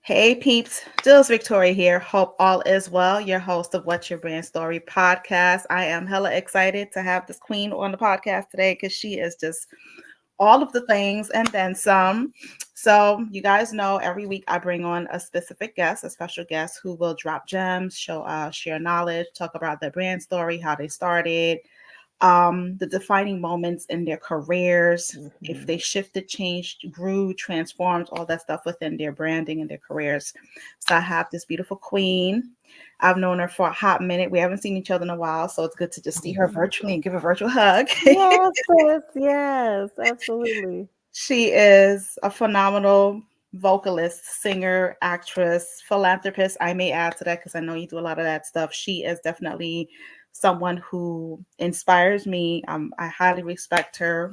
Hey peeps, Jules Victoria here. Hope all is well. Your host of What's Your Brand Story podcast. I am hella excited to have this queen on the podcast today because she is just all of the things and then some. So you guys know every week I bring on a specific guest, a special guest who will drop gems, share knowledge, talk about their brand story, how they started, the defining moments in their careers, if they shifted, changed, grew, transformed, all that stuff within their branding and their careers. So I have this beautiful queen. I've known her for a hot minute. We haven't seen each other in a while, so it's good to just see her virtually and give a virtual hug. Yes, sis. Yes, absolutely. She is a phenomenal vocalist, singer, actress, philanthropist. I may add to that because I know you do a lot of that stuff. She is definitely someone who inspires me. I highly respect her,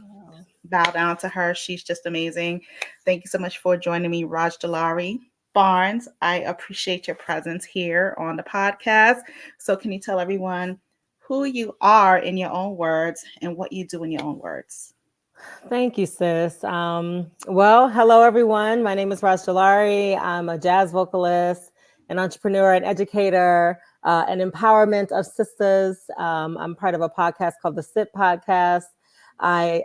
bow down to her. She's just amazing. Thank you so much for joining me, Rajdulari Barnes. I appreciate your presence here on the podcast. So can you tell everyone who you are in your own words and what you do in your own words? Thank you, sis. Well, hello, everyone. My name is Rajdulari. I'm a jazz vocalist, an entrepreneur, an educator, an empowerment of sisters. I'm part of a podcast called the Sit Podcast. A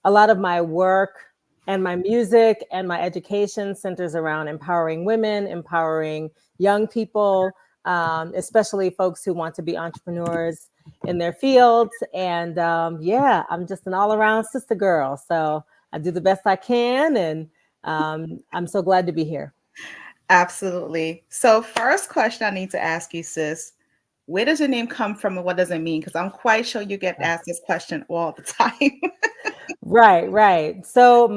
lot of my work and my music and my education centers around empowering women, empowering young people, especially folks who want to be entrepreneurs in their fields. And I'm just an all-around sister girl. So I do the best I can, and I'm so glad to be here. Absolutely. So first question I need to ask you, sis, where does your name come from and what does it mean? Because I'm quite sure you get asked this question all the time. Right. So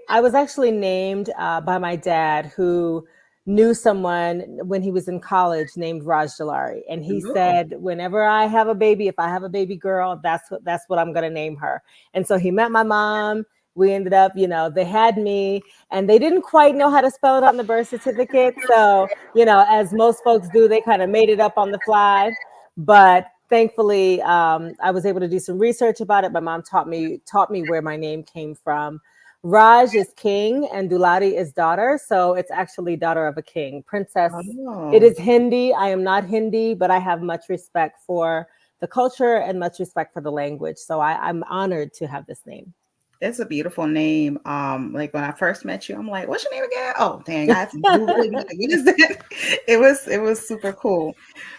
I was actually named by my dad, who knew someone when he was in college named Rajdulari. And he said, whenever I have a baby, if I have a baby girl, that's what I'm going to name her. And so he met my mom. We ended up, they had me, and they didn't quite know how to spell it on the birth certificate. So, as most folks do, they kind of made it up on the fly. But thankfully, I was able to do some research about it. My mom taught me where my name came from. Raj is king and Dulari is daughter. So it's actually daughter of a king, princess. Oh. It is Hindi. I am not Hindi, but I have much respect for the culture and much respect for the language. So I'm honored to have this name. It's a beautiful name. Like when I first met you, I'm like, what's your name again? Oh, dang, I had to Google it. It was super cool.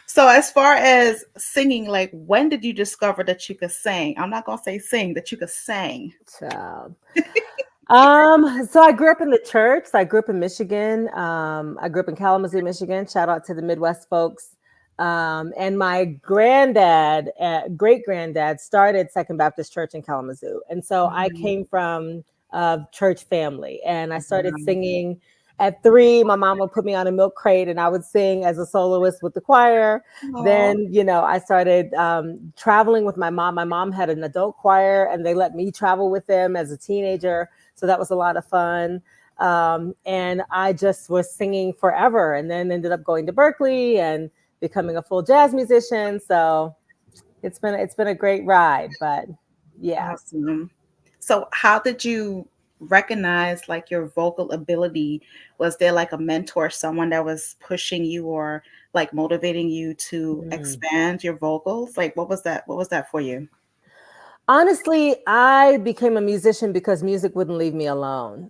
So as far as singing, like when did you discover that you could sing? I'm not gonna say sing, that you could sing. Child. So I grew up in the church. I grew up in Michigan. I grew up in Kalamazoo, Michigan. Shout out to the Midwest folks. And my granddad, great granddad, started Second Baptist Church in Kalamazoo. And so I came from a church family, and I started singing at 3. My mom would put me on a milk crate and I would sing as a soloist with the choir. Aww. Then, I started traveling with my mom. My mom had an adult choir and they let me travel with them as a teenager. So that was a lot of fun. And I just was singing forever, and then ended up going to Berkeley and becoming a full jazz musician. So it's been a great ride, but yeah. Awesome. So how did you recognize like your vocal ability? Was there like a mentor, someone that was pushing you or like motivating you to expand your vocals? Like what was that for you? Honestly, I became a musician because music wouldn't leave me alone.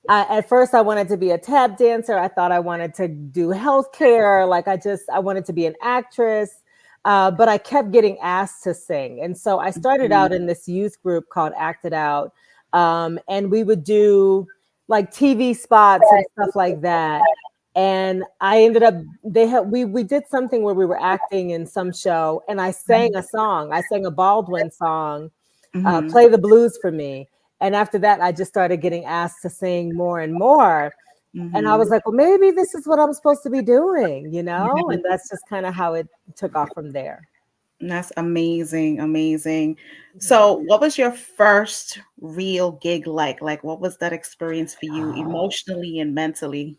At first I wanted to be a tap dancer. I thought I wanted to do healthcare. Like I wanted to be an actress, but I kept getting asked to sing. And so I started out in this youth group called Act It Out. And we would do like TV spots and stuff like that. And I ended up, we did something where we were acting in some show, and I sang a song. I sang a Baldwin song, Play the Blues for Me. And after that, I just started getting asked to sing more and more. And I was like, well, maybe this is what I'm supposed to be doing, And that's just kind of how it took off from there. That's amazing. Amazing. So what was your first real gig like? Like, what was that experience for you emotionally and mentally?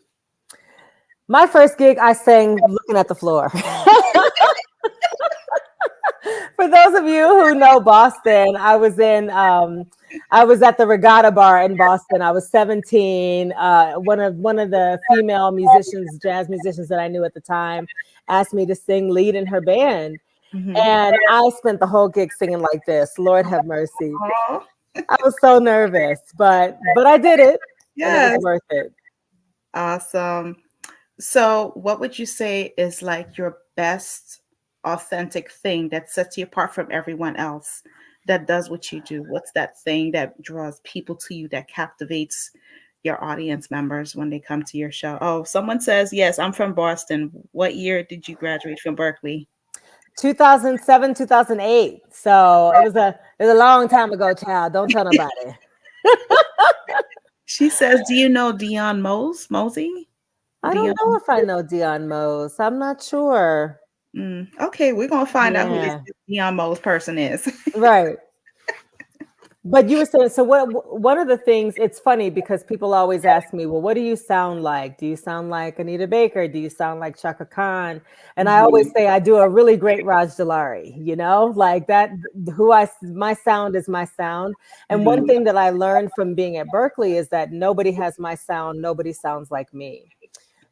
My first gig, I sang looking at the floor. For those of you who know Boston, I was in I was at the Regatta Bar in Boston. I was 17. One of the female musicians, jazz musicians that I knew at the time, asked me to sing lead in her band. Mhm. And I spent the whole gig singing like this. Lord have mercy. Oh, I was so nervous, but I did it, and it was yes. worth it. Awesome. So, what would you say is like your best authentic thing that sets you apart from everyone else that does what you do? What's that thing that draws people to you, that captivates your audience members when they come to your show? Oh, someone says, yes, I'm from Boston. What year did you graduate from Berkeley? 2007, 2008. So it was a long time ago, child. Don't tell nobody. She says, do you know Dion Mosey? I don't Dion. know if I know Dion Mose. I'm not sure. Okay, we're gonna find out who this Yeah, Dion Mose person is. right. But you were saying, so one of the things, it's funny because people always ask me, well, what do you sound like? Do you sound like Anita Baker? Do you sound like Chaka Khan? And I always Mhm. say I do a really great Rajdulari, like that, my sound is my sound. And one Mhm. thing that I learned from being at Berkeley is that nobody has my sound, nobody sounds like me.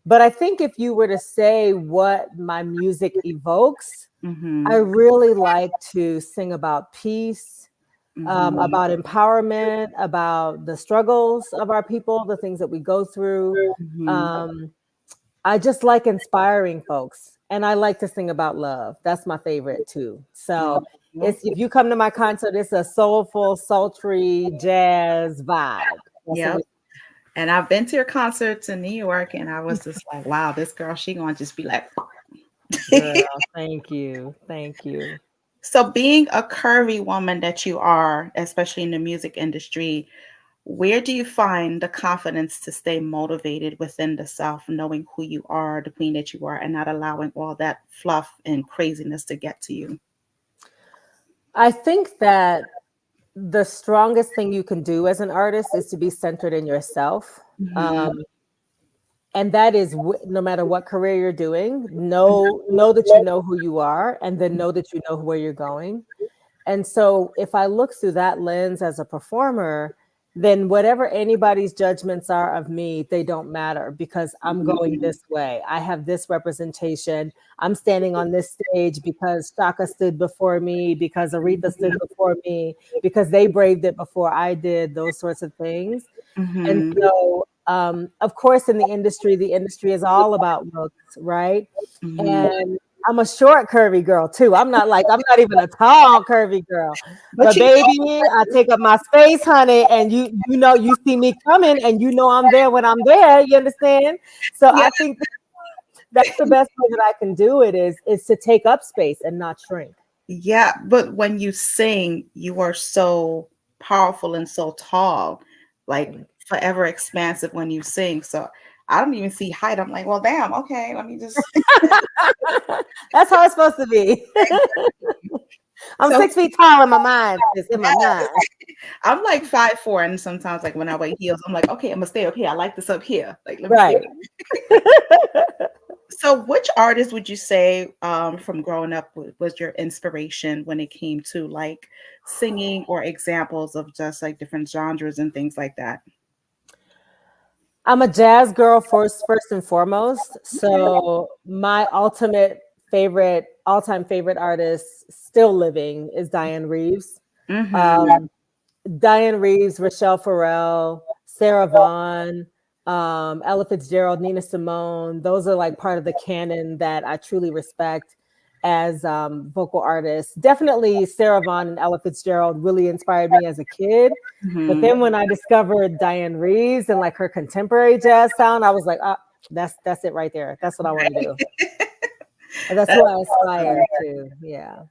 But I think if you were to say what my music evokes, I Mhm. really like to sing about peace, Mhm. about empowerment, about the struggles of our people, the things that we go through. Mhm. Um, I just like inspiring folks, and I like to sing about love. That's my favorite too. So Oh, it's if you come to my concert, it's a soulful, sultry jazz vibe. That's what yep. we. And I've been to your concerts in New York, and I was just like, wow, this girl, she gonna just be like. Girl, thank you, thank you. So, being a curvy woman that you are, especially in the music industry, where do you find the confidence to stay motivated within the self, knowing who you are, the queen that you are, and not allowing all that fluff and craziness to get to you? I think that the strongest thing you can do as an artist is to be centered in yourself. Mhm. Um, and that is no matter what career you're doing, know that you know who you are, and then know that you know where you're going. And so if I look through that lens as a performer, then whatever anybody's judgments are of me, they don't matter because I'm going Mhm. this way. I have this representation. I'm standing on this stage because Shaka stood before me, because Aretha stood before me, because they braved it before I did, those sorts of things. And Mhm. so, of course, in the industry is all about looks, right? Mhm. And I'm a short, curvy girl too. I'm not even a tall, curvy girl. But But you baby, I take up my space, honey, and you see me coming, and you know I'm there when I'm there. You understand? So yeah, I think that's the best way that I can do it is to take up space and not shrink. yeah, but when you sing, you are so powerful and so tall, like forever expansive when you sing. So I don't even see height. I'm like, well, damn, okay, let me just. That's how it's supposed to be. I'm So 6 feet tall in my mind. It's in my mind. I'm like 5'4", and sometimes like when I wear heels, I'm like, okay, I'm gonna stay up here. I like this up here. Like, let me stay. Right. So, which artist would you say from growing up was your inspiration when it came to like singing or examples of just like different genres and things like that? I'm a jazz girl first and foremost. Okay. So my ultimate favorite, all-time favorite artist still living is Diane Reeves. Mm-hmm. Um, Diane Reeves, Rochelle Farrell, Sarah Vaughan, Ella Fitzgerald, Nina Simone. Those are like part of the canon that I truly respect as vocal artists. Definitely Sarah Vaughan and Ella Fitzgerald really inspired me as a kid. But Mm-hmm. then when I discovered Diane Reeves and like her contemporary jazz sound, I was like, that's it right there. That's what I want to do. And that's That's who I awesome. aspire to. Yeah.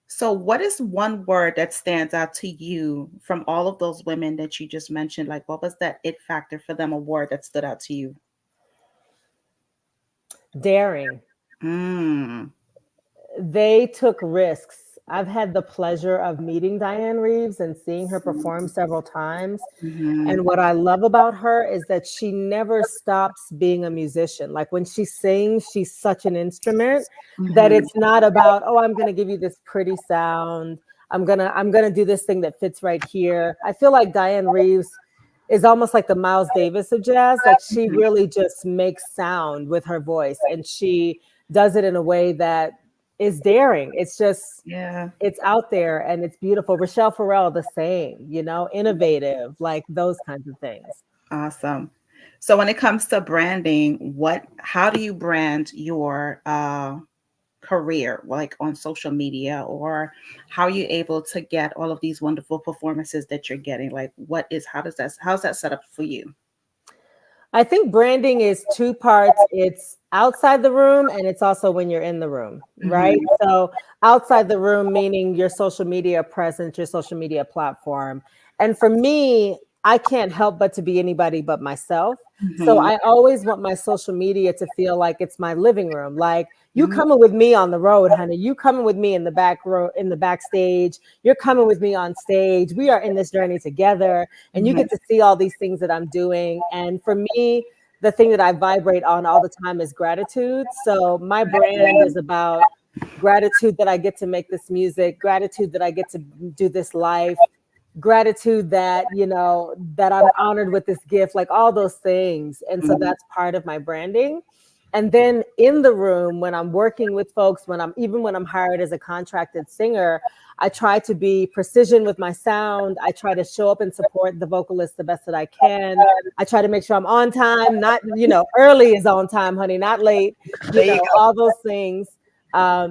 So, what is one word that stands out to you from all of those women that you just mentioned? Like, what was that it factor for them? A word that stood out to you? Daring. Mm. They took risks. I've had the pleasure of meeting Diane Reeves and seeing her perform several times. Mm-hmm. And what I love about her is that she never stops being a musician. Like when she sings, she's such an instrument that Mm-hmm. it's not about, oh, I'm going to give you this pretty sound. I'm gonna do this thing that fits right here. I feel like Diane Reeves is almost like the Miles Davis of jazz. Like she Mhm. really just makes sound with her voice, and she does it in a way that is daring. It's just Yeah. it's out there and it's beautiful. Rochelle Farrell, the same, innovative, like those kinds of things. Awesome. So when it comes to branding, how do you brand your career, like on social media, or how are you able to get all of these wonderful performances that you're getting? Like how's that set up for you? I think branding is two parts. It's outside the room and it's also when you're in the room, right? Hmm. So, outside the room, meaning your social media presence, your social media platform. And for me, I can't help but to be anybody but myself. So, Hmm. I always want my social media to feel like it's my living room. Like, you Hmm. coming with me on the road, honey. You coming with me in the back row, in the backstage. You're coming with me on stage. We are in this journey together, and you Hmm. get to see all these things that I'm doing. And for me, the thing that I vibrate on all the time is gratitude. So my brand is about gratitude that I get to make this music, gratitude that I get to do this life, gratitude that, that I'm honored with this gift, like all those things. And so that's part of my branding. And then in the room, when I'm working with folks, when I'm hired as a contracted singer, I try to be precision with my sound. I try to show up and support the vocalist the best that I can. I try to make sure I'm on time, not, early is on time, honey, not late, There you all those things.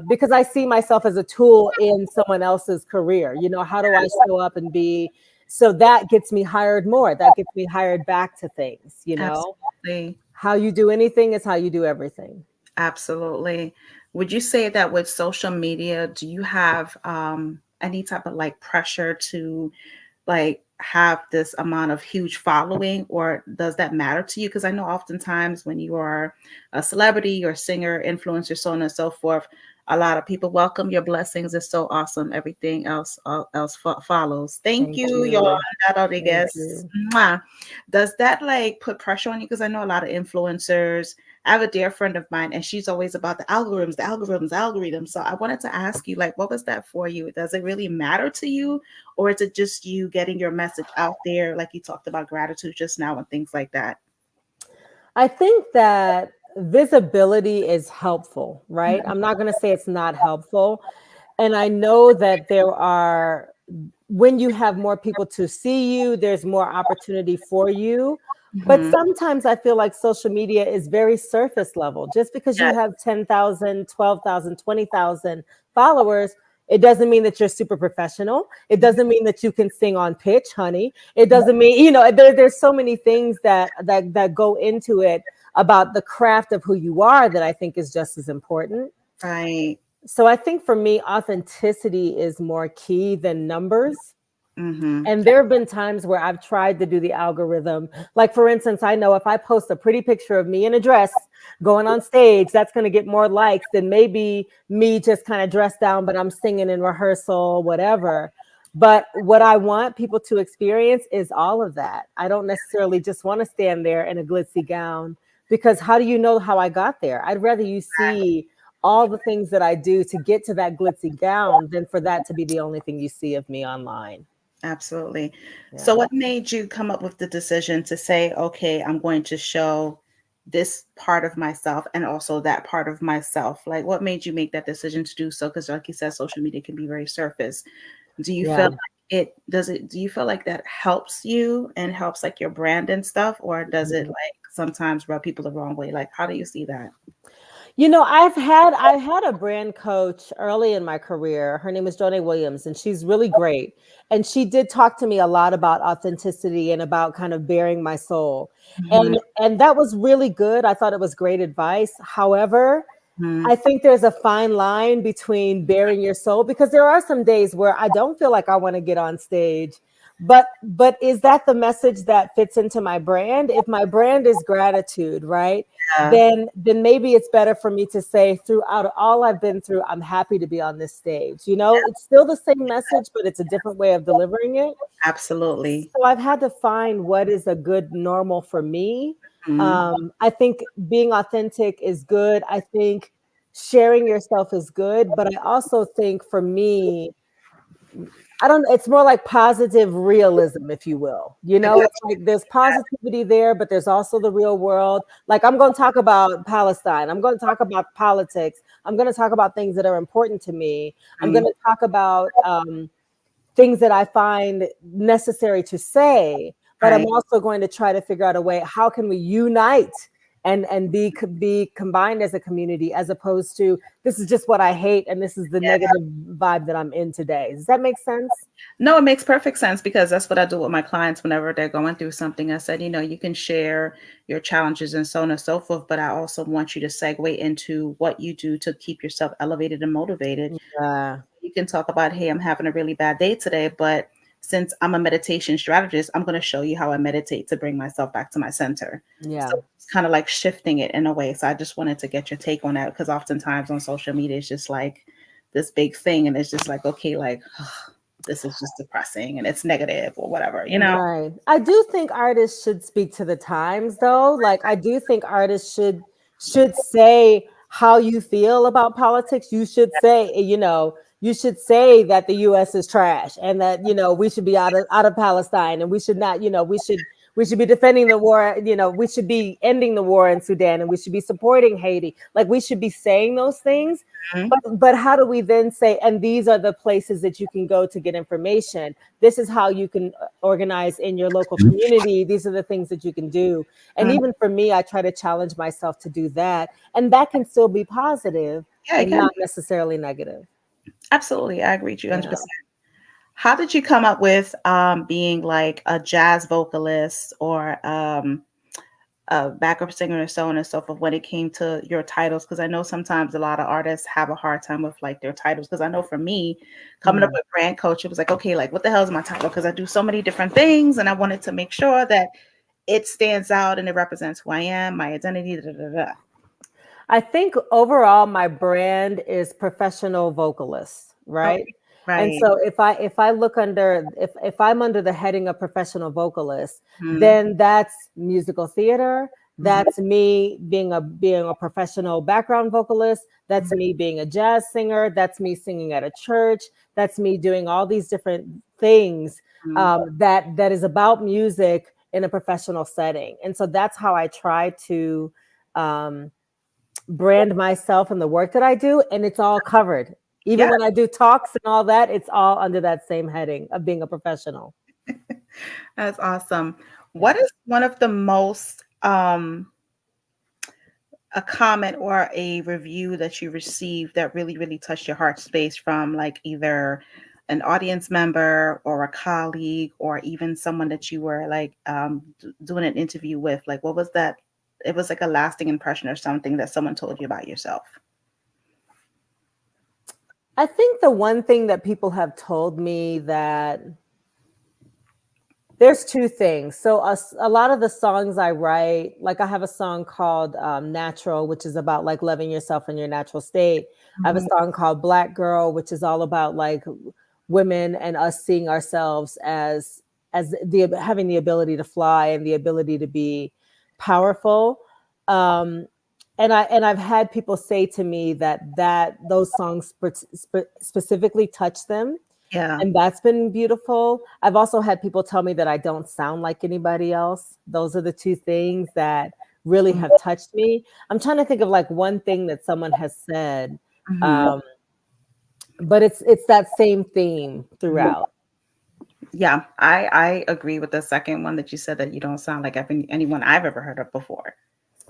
Because I see myself as a tool in someone else's career. How do I show up and be? So that gets me hired more. That gets me hired back to things, go. Absolutely. How you do anything is how you do everything. Absolutely. Would you say that with social media, do you have any type of like pressure to like have this amount of huge following, or does that matter to you? Because I know oftentimes when you are a celebrity or singer, influencer, so on and so forth, a lot of people welcome your blessings. It's so awesome. Everything else follows. Thank Thank you, y'all. you. Thank Rodriguez. you. Mwah. Does that like put pressure on you? Because I know a lot of influencers. I have a dear friend of mine, and she's always about the algorithms. So I wanted to ask you, like, what was that for you? Does it really matter to you, or is it just you getting your message out there, like you talked about gratitude just now and things like that? I think that visibility is helpful, right? I'm not going to say it's not helpful. And I know that when you have more people to see you, there's more opportunity for you. But Hmm. sometimes I feel like social media is very surface level. Just because you Yes, have 10,000, 12,000, 20,000 followers, it doesn't mean that you're super professional. It doesn't mean that you can sing on pitch, honey. It doesn't mean, there's so many things that go into it about the craft of who you are that I think is just as important. right. So I think for me, authenticity is more key than numbers. Hmm. And there have been times where I've tried to do the algorithm. Like, for instance, I know if I post a pretty picture of me in a dress going on stage, that's going to get more likes than maybe me just kind of dressed down, but I'm singing in rehearsal, whatever. But what I want people to experience is all of that. I don't necessarily just want to stand there in a glitzy gown, because how do you know how I got there? I'd rather you see all the things that I do to get to that glitzy gown than for that to be the only thing you see of me online. Absolutely. So, Yeah. what made you come up with the decision to say, okay, I'm going to show this part of myself and also that part of myself? Like, what made you make that decision to do so? Because, like you said, social media can be very surface. Do you feel Yeah. like do you feel like that helps you and helps like your brand and stuff, or does it Mhm. like sometimes rub people the wrong way? Like, how do you see that? I've had a brand coach early in my career. Her name is Joni Williams, and she's really great. And she did talk to me a lot about authenticity and about kind of bearing my soul. Hmm. And that was really good. I thought it was great advice. However, Hmm. I think there's a fine line between bearing your soul, because there are some days where I don't feel like I want to get on stage. But is that the message that fits into my brand? If my brand is gratitude, right? Yeah, Then maybe it's better for me to say, throughout all I've been through, I'm happy to be on this stage. It's still the same message, but it's a different way of delivering it. absolutely. So I've had to find what is a good normal for me. Mhm. I think being authentic is good. I think sharing yourself is good. But I also think for me, I don't, it's more like positive realism, if you will. You know, it's like there's positivity there, but there's also the real world. Like I'm going to talk about Palestine. I'm going to talk about politics. I'm going to talk about things that are important to me. I'm going to talk about things that I find necessary to say, but I'm Right. also going to try to figure out a way, how can we unite and be combined as a community, as opposed to this is just what I hate and this is the Yeah. negative vibe that I'm in today. Does that make sense? No, it makes perfect sense because that's what I do with my clients whenever they're going through something. I said, you can share your challenges and so on and so forth, but I also want you to segue into what you do to keep yourself elevated and motivated. Yeah, You can talk about, hey, I'm having a really bad day today, but since I'm a meditation strategist, I'm going to show you how I meditate to bring myself back to my center. So yeah, it's kind of like shifting it in a way. So I just wanted to get your take on that because oftentimes on social media, it's just like this big thing. And it's just like, okay, like this is just depressing and it's negative or whatever. right. I do think artists should speak to the times, though. Like I do think artists should say how you feel about politics. You should say, you should say that the US is trash and that, we should be out of Palestine and we should not, we should be defending the war, we should be ending the war in Sudan and we should be supporting Haiti. Like we should be saying those things. Mhm. But how do we then say, and these are the places that you can go to get information? This is how you can organize in your local community. These are the things that you can do. And Mhm. even for me, I try to challenge myself to do that. And that can still be positive Yeah, you and can. not necessarily negative. Absolutely. I agree with you Yeah. 100%. How did you come up with being like a jazz vocalist or a backup singer and so on and so forth when it came to your titles? Because I know sometimes a lot of artists have a hard time with like their titles. Because I know for me, coming up Mm. with brand coach, it was like, okay, like what the hell is my title? Because I do so many different things, and I wanted to make sure that it stands out and it represents who I am, my identity. Da, da, da. I think overall my brand is professional vocalist, right? Okay, And right. so if I look under if I'm under the heading of professional vocalist, Mhm, then that's musical theater, mhm, that's me being a professional background vocalist, that's me being a jazz singer, that's me singing at a church, that's me doing all these different things mhm, that is about music in a professional setting. And so that's how I try to um, brand myself and the work that I do, and it's all covered. Even yeah, when I do talks and all that, it's all under that same heading of being a professional. that's awesome. What Yeah. is one of the most a comment or a review that you received that really, really touched your heart space from like either an audience member or a colleague or even someone that you were like doing an interview with? Like, what was that? It was like a lasting impression or something that someone told you about yourself. I think the one thing that people have told me that there's two things. So a lot of the songs I write, like I have a song called Natural, which is about like loving yourself in your natural state. I have a Mhm, song called Black Girl, which is all about like women and us seeing ourselves as the having the ability to fly and the ability to be powerful. Um, and I've had people say to me that those songs specifically touch them, yeah. and that's been beautiful. I've also had people tell me that I don't sound like anybody else. Those are the two things that really Mhm, have touched me. I'm trying to think of like one thing that someone has said, mhm, um, but it's that same theme mhm. throughout. Yeah, I agree with the second one that you said that you don't sound like anyone I've ever heard of before.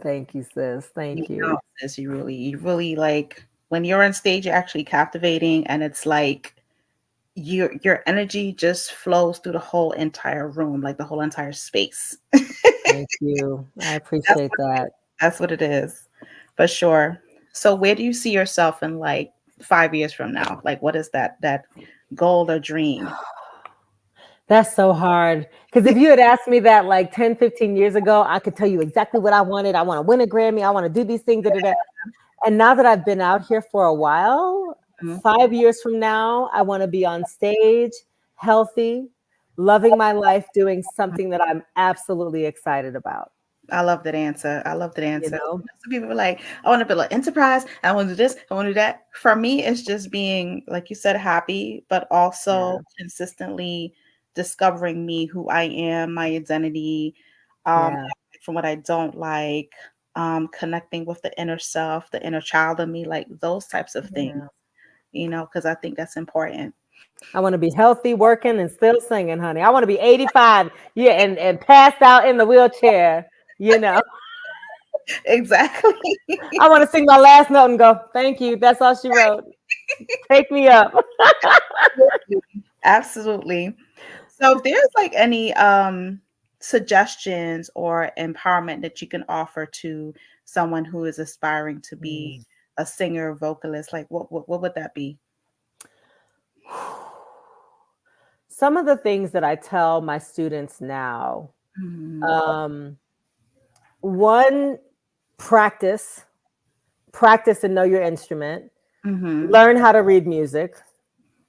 Thank you, sis. You Thank don't, you. sis. You really like when you're on stage, you're actually captivating, and it's like your energy just flows through the whole entire room, like the whole entire space. Thank you. I That's appreciate what that. that's what it is, for sure. So where do you see yourself in like 5 years from now? Like what is that goal or dream? That's so hard. Because if you had asked me that like 10, 15 years ago, I could tell you exactly what I wanted. I want to win a Grammy. I want to do these things. Da, da, da. And now that I've been out here for a while, Mhm. 5 years from now, I want to be on stage, healthy, loving my life, doing something that I'm absolutely excited about. I love that answer. I love that you answer. know? Some people are like, I want to build an enterprise. I want to do this. I want to do that. For me, it's just being, like you said, happy, but also Yeah. consistently discovering me, who I am, my identity, Yeah. from what I don't like, connecting with the inner self, the inner child in me, like those types of things, Yeah. because I think that's important. I want to be healthy, working, and still singing, honey. I want to be 85, yeah, and passed out in the wheelchair, you know. Exactly. I want to sing my last note and go, thank you. That's all she wrote. Take me up. Absolutely. So if there's like any suggestions or empowerment that you can offer to someone who is aspiring to be Mm. a singer, vocalist, like what would that be? Some of the things that I tell my students now, Mhm. um, one, practice, practice and know your instrument, Mhm. learn how to read music.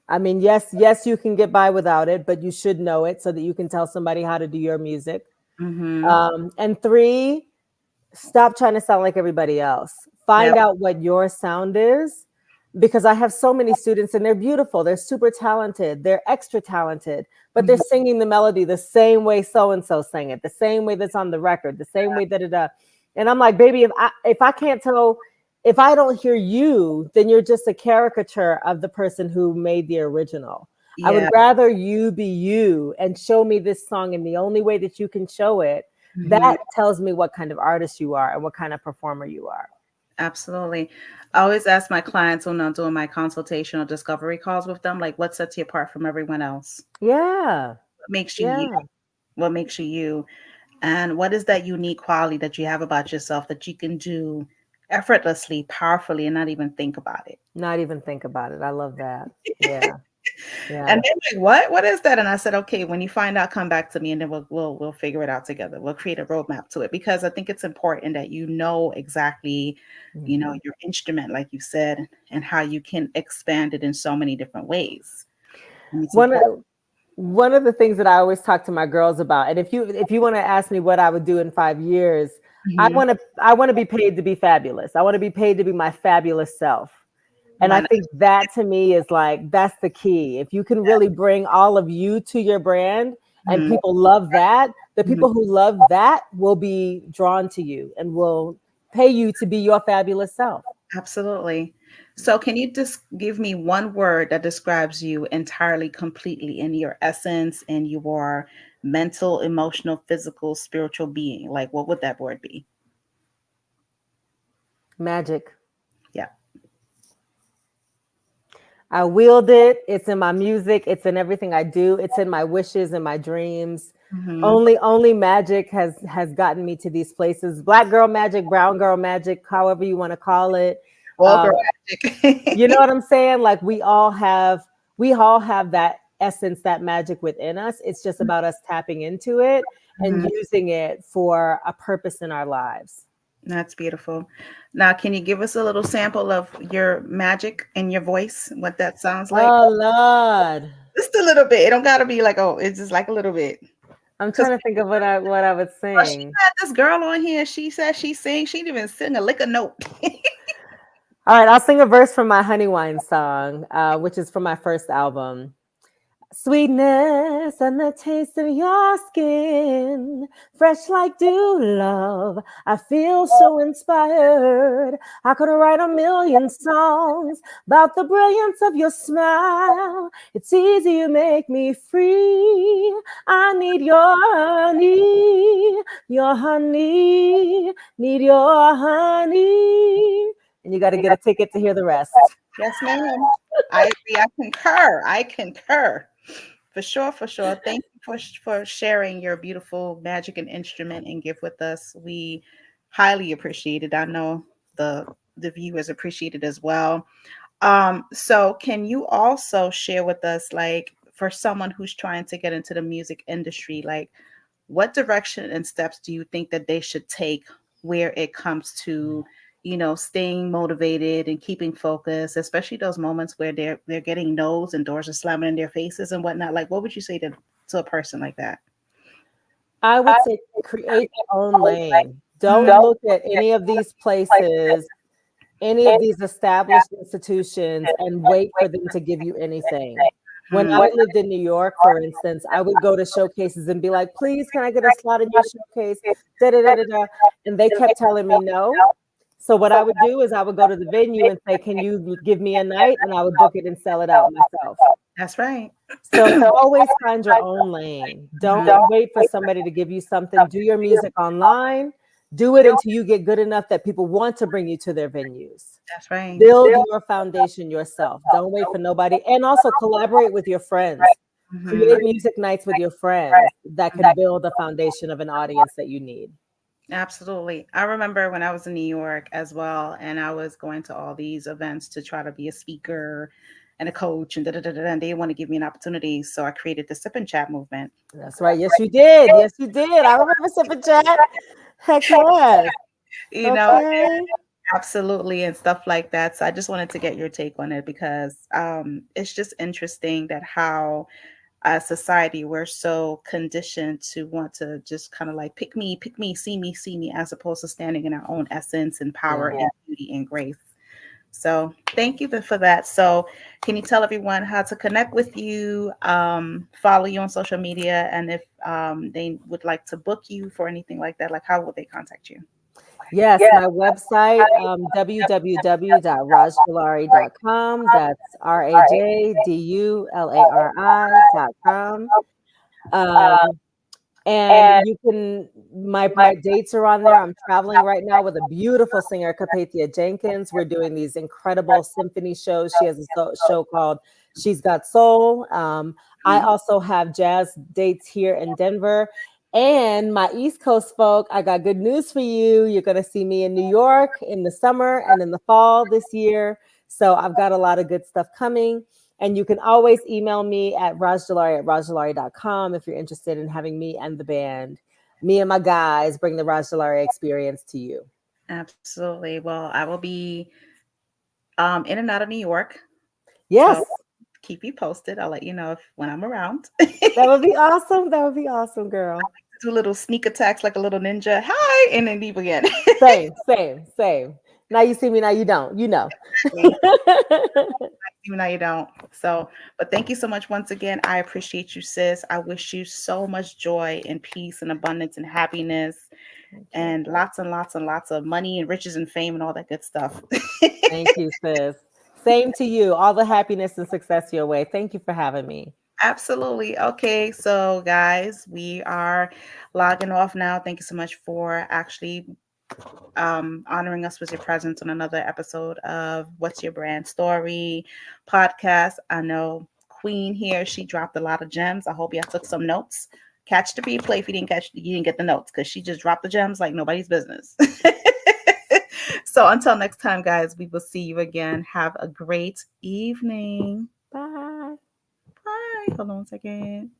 I mean, yes, you can get by without it, but you should know it so that you can tell somebody how to do your music. Mhm. And three, stop trying to sound like everybody else. Find Yep. out what your sound is, because I have so many students and they're beautiful. They're super talented. They're extra talented, but they're Mhm. singing the melody the same way so and so sang it, the same way that's on the record, the same way da da da. And I'm like, baby, if I can't tell, if I don't hear you, then you're just a caricature of the person who made the original. I would Yeah. rather you be you and show me this song in the only way that you can show it. Mhm. That tells me what kind of artist you are and what kind of performer you are. Absolutely. I always ask my clients when I'm doing my consultation or discovery calls with them, like, what sets you apart from everyone else? Yeah. What makes you you? Yeah. What makes you you? And what is that unique quality that you have about yourself that you can do effortlessly, powerfully, and not even think about it? Not even think about it. I love that. Yeah. And Yeah. they're like, "What? What is that?" And I said, "Okay, when you find out, come back to me, and then we'll figure it out together. We'll create a roadmap to it because I think it's important that you know exactly, Mhm. your instrument, like you said, and how you can expand it in so many different ways. And it's One important." of one of the things that I always talk to my girls about, and if you want to ask me what I would do in 5 years, Mhm. I want to be paid to be fabulous. I want to be paid to be my fabulous self. And Why I not? think that to me is like, that's the key. If you can really bring all of you to your brand and Mhm. people love that, the Mhm. people who love that will be drawn to you and will pay you to be your fabulous self. Absolutely. So, can you just give me one word that describes you entirely, completely in your essence and your mental, emotional, physical, spiritual being? Like, what would that word be? Magic. Yeah. I wield it. It's in my music. It's in everything I do. It's in my wishes and my dreams. Hmm. Only magic has gotten me to these places. Black girl magic, brown girl magic, however you want to call it. Well, Um, girl, you know magic. what I'm saying? Like we all have that essence, that magic within us. It's just about us tapping into it and Mhm. using it for a purpose in our lives. That's beautiful. Now, can you give us a little sample of your magic in your voice, what that sounds like? Oh Lord. Just a little bit. It don't gotta be like, oh, it's just like a little bit. I'm Because trying to think of what I would she sing. had this girl on here. She said she sings. She didn't even sing a lick of note. All right, I'll sing a verse from my Honey Wine song, which is from my first album. Sweetness and the taste of your skin, fresh like dew, love. I feel so inspired. I could write a million songs about the brilliance of your smile. It's easy, you make me free. I need your honey, need your honey. And you got to get a ticket to hear the rest. Yes, ma'am. I agree. I concur. I concur. For sure, for sure. Thank you for sharing your beautiful magic and instrument and gift with us. We highly appreciate it. I know the viewers appreciate it as well. So can you also share with us, like, for someone who's trying to get into the music industry, like, what direction and steps do you think that they should take where it comes to, staying motivated and keeping focus, especially those moments where they're getting no's and doors are slamming in their faces and whatnot? Like, what would you say to a person like that? I would say create your own lane. Don't look at any of these places, any of these established institutions, and wait for them to give you anything. When I lived in New York, for instance, I would go to showcases and be like, please, can I get a slot in your showcase? Da, da, da, da, da. And they kept telling me no. So what I would do is I would go to the venue and say, can you give me a night? And I would book it and sell it out myself. That's right. So always find your own lane. Don't wait for somebody to give you something. Do your music online. Do it until you get good enough that people want to bring you to their venues. That's right. Build your foundation yourself. Don't wait for nobody. And also collaborate with your friends. Create music nights with your friends that can build the foundation of an audience that you need. Absolutely. I remember when I was in New York as well, and I was going to all these events to try to be a speaker and a coach, and and they want to give me an opportunity. So I created the Sip and Chat movement. That's right. Yes, you did. Yes, you did. I remember Sip and Chat. Heck yes. You know, absolutely, and stuff like that. So I just wanted to get your take on it because it's just interesting that how society we're so conditioned to want to just kind of like pick me, see me, as opposed to standing in our own essence and power and beauty and grace. So thank you for that. So can you tell everyone how to connect with you, follow you on social media, and if they would like to book you for anything like that, like how would they contact you? Yes, my website, www.rajdulari.com. That's RAJDULARI.com. And you can, my dates are on there. I'm traveling right now with a beautiful singer, Capathia Jenkins. We're doing these incredible symphony shows. She has a show called She's Got Soul. I also have jazz dates here in Denver. And my East Coast folk, I got good news for you. You're going to see me in New York in the summer and in the fall this year. So I've got a lot of good stuff coming. And you can always email me at rajdulari@rajdulari.com if you're interested in having me and the band, me and my guys, bring the Rajdulari experience to you. Absolutely. Well, I will be in and out of New York. Yes. So keep you posted. I'll let you know when I'm around. That would be awesome. That would be awesome, girl. Do little sneak attacks like a little ninja. Hi, and then leave again. Same. Now you see me, now you don't. You know. Now you don't. So, but thank you so much once again. I appreciate you, sis. I wish you so much joy and peace and abundance and happiness and lots of money and riches and fame and all that good stuff. Thank you, sis. Same to you. All the happiness and success your way. Thank you for having me. Absolutely. Okay, so guys, we are logging off now. Thank you so much for actually honoring us with your presence on another episode of What's Your Brand Story podcast. I know Queen here, she dropped a lot of gems. I hope y'all took some notes. Catch the replay if you didn't get the notes, because she just dropped the gems like nobody's business. So until next time, guys, we will see you again. Have a great evening. Bye. Bye. Hold on a second.